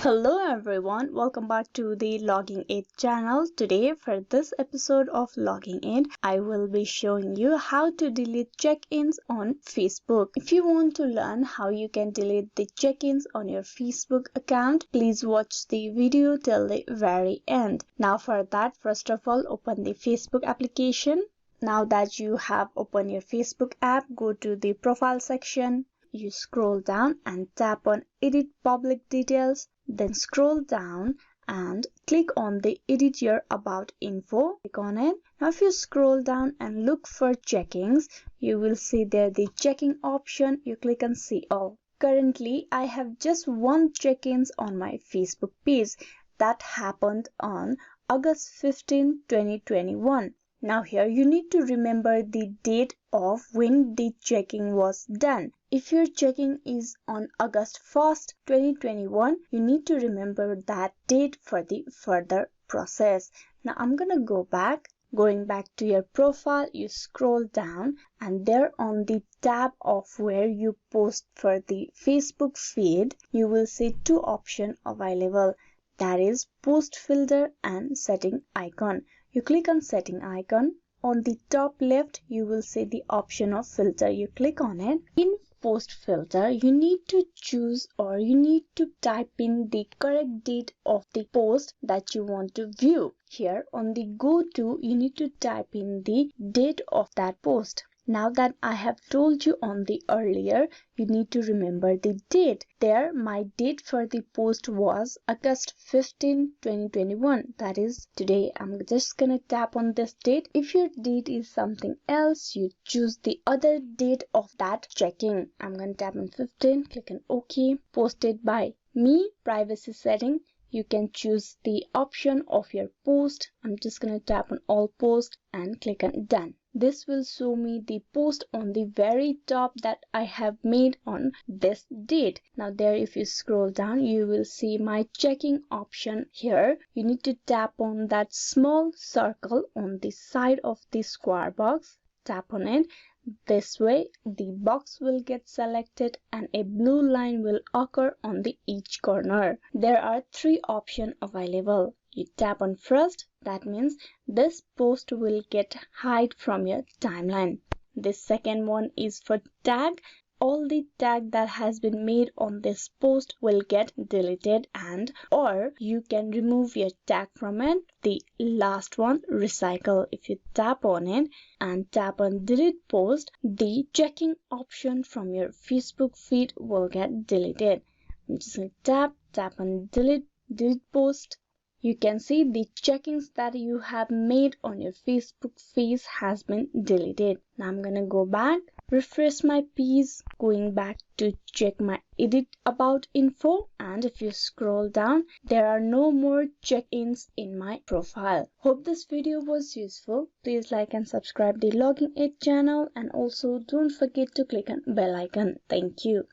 Hello everyone, welcome back to the Logging Aid channel. Today for this episode of Logging Aid, I will be showing you how to delete check-ins on Facebook. If you want to learn how you can delete the check-ins on your Facebook account, please watch the video till the very end. Now for that, first of all, open the Facebook application. Now that you have opened your Facebook app, go to the profile section. You scroll down and tap on Edit Public Details. Then scroll down and click on the Edit Your About info. Click on it. Now if you scroll down and look for check-ins, you will see there the checking option. You click on See All. Currently, I have just one check-ins on my Facebook page. That happened on August 15, 2021. Now here you need to remember the date of when the checking was done. If your checking is on August 1st, 2021, you need to remember that date for the further process. Now I'm gonna go back. Going back to your profile, you scroll down and there on the tab of where you post for the Facebook feed, you will see two options available. That is Post Filter and Setting Icon. You click on Setting Icon. On the top left, you will see the option of Filter. You click on it. In Post Filter, you need to choose or you need to type in the correct date of the post that you want to view. Here on the Go To, you need to type in the date of that post. Now that I have told you on the earlier, you need to remember the date. There, my date for the post was August 15, 2021. That is today. I'm just gonna tap on this date. If your date is something else, you choose the other date of that checking. I'm gonna tap on 15, click on OK. Posted by me, privacy setting. You can choose the option of your post. I'm just gonna tap on all post and click on done. This will show me the post on the very top that I have made on this date. Now there, if you scroll down, you will see my checking option here. You need to tap on that small circle on the side of the square box. Tap on it. This way, the box will get selected and a blue line will occur on the each corner. There are three options available. You tap on first, that means this post will get hide from your timeline. The second one is for tag. All the tag that has been made on this post will get deleted and or you can remove your tag from it. The last one, recycle. If you tap on it and tap on delete post, the checking option from your Facebook feed will get deleted. I'm just going to tap on delete post. You can see the check-ins that you have made on your Facebook feed has been deleted. Now I'm gonna go back, refresh my page, going back to check my Edit About info, and if you scroll down, there are no more check-ins in my profile. Hope this video was useful. Please like and subscribe the Logging Aid channel and also don't forget to click on bell icon. Thank you.